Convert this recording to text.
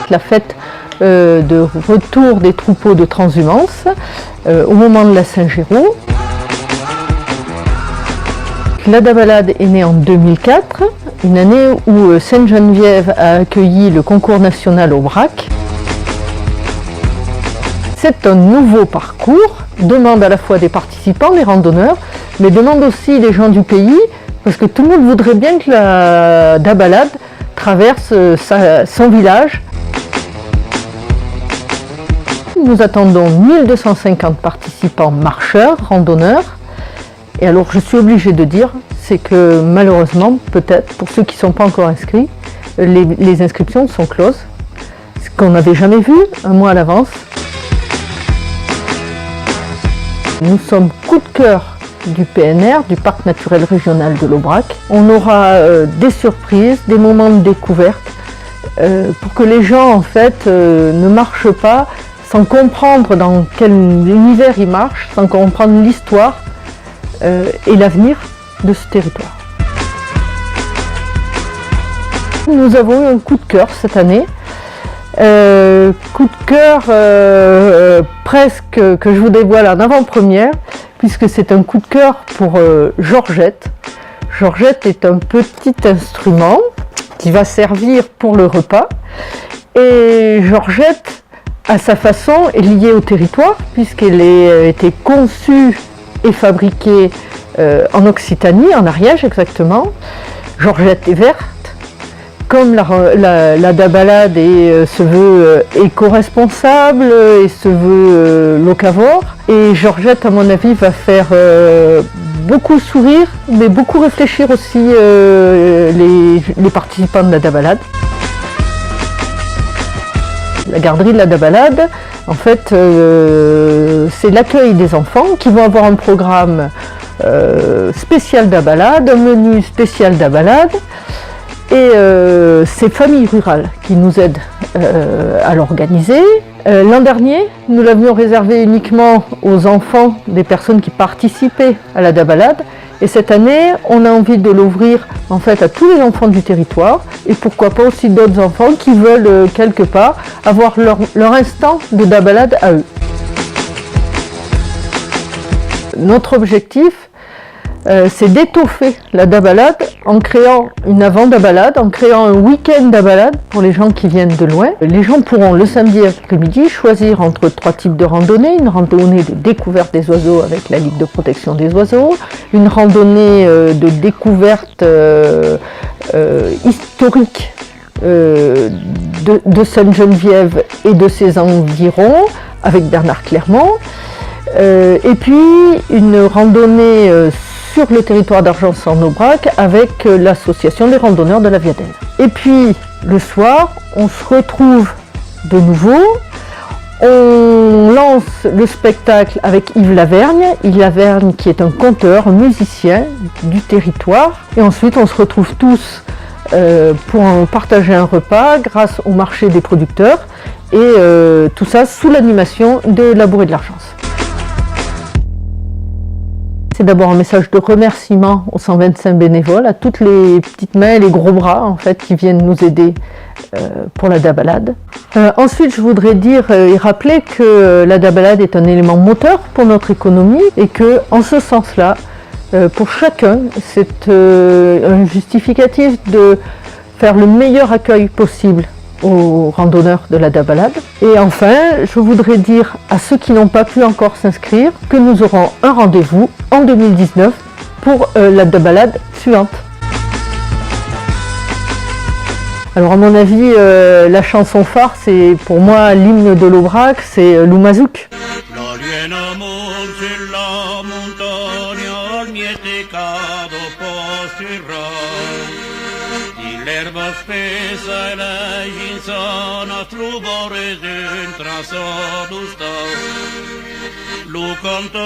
la fête de retour des troupeaux de transhumance au moment de la Saint-Géraud. La Dabalade est née en 2004, une année où Sainte-Geneviève a accueilli le concours national Aubrac. C'est un nouveau parcours, demande à la fois des participants, des randonneurs, mais demande aussi des gens du pays, parce que tout le monde voudrait bien que la Dabalade traverse son village. Nous attendons 1250 participants marcheurs, randonneurs. Et alors je suis obligée de dire, c'est que malheureusement, peut-être, pour ceux qui ne sont pas encore inscrits, les inscriptions sont closes. Ce qu'on n'avait jamais vu un mois à l'avance. Nous sommes coup de cœur du PNR, du Parc naturel régional de l'Aubrac. On aura des surprises, des moments de découverte, pour que les gens en fait ne marchent pas sans comprendre dans quel univers ils marchent, sans comprendre l'histoire et l'avenir de ce territoire. Nous avons eu un coup de cœur cette année. Coup de cœur presque que je vous dévoile en avant-première, puisque c'est un coup de cœur pour Georgette. Georgette est un petit instrument qui va servir pour le repas. Et Georgette, à sa façon, est liée au territoire, puisqu'elle a été conçue et fabriquée en Occitanie, en Ariège exactement. Georgette est verte, comme la Dabalade se veut éco-responsable et se veut locavore. Et Georgette, à mon avis, va faire beaucoup sourire, mais beaucoup réfléchir aussi les participants de la Dabalade. La garderie de la Dabalade, en fait, c'est l'accueil des enfants qui vont avoir un programme spécial Dabalade, un menu spécial Dabalade. Et c'est Famille Rurale qui nous aide à l'organiser. L'an dernier, nous l'avions réservé uniquement aux enfants des personnes qui participaient à la Dabalade. Et cette année, on a envie de l'ouvrir en fait à tous les enfants du territoire et pourquoi pas aussi d'autres enfants qui veulent quelque part avoir leur instant de Dabalade à eux. Notre objectif, c'est d'étoffer la Dabalade en créant une avant-Dabalade, en créant un week-end Dabalade pour les gens qui viennent de loin. Les gens pourront le samedi après-midi choisir entre 3 types de randonnées. Une randonnée de découverte des oiseaux avec la Ligue de protection des oiseaux, une randonnée de découverte historique de Sainte-Geneviève et de ses environs avec Bernard Clermont, et puis une randonnée sur le territoire d'Argençon-Aubrac avec l'association des randonneurs de la Viadelle. Et puis le soir, on se retrouve de nouveau, on lance le spectacle avec Yves Lavergne. Yves Lavergne qui est un conteur, un musicien du territoire. Et ensuite on se retrouve tous pour partager un repas grâce au marché des producteurs et tout ça sous l'animation de Labourer de l'Argence. C'est d'abord un message de remerciement aux 125 bénévoles, à toutes les petites mains et les gros bras en fait, qui viennent nous aider pour la Dabalade. Ensuite, je voudrais dire et rappeler que la Dabalade est un élément moteur pour notre économie et que, en ce sens-là, pour chacun, c'est un justificatif de faire le meilleur accueil possible aux randonneurs de la Dabalade. Et enfin, je voudrais dire à ceux qui n'ont pas pu encore s'inscrire que nous aurons un rendez-vous en 2019 pour la Dabalade suivante. Alors à mon avis, la chanson phare, c'est pour moi l'hymne de l'Aubrac, c'est l'Oumazouk. L'erba spessa e la insana trubore dentro a sodusta. Lu canto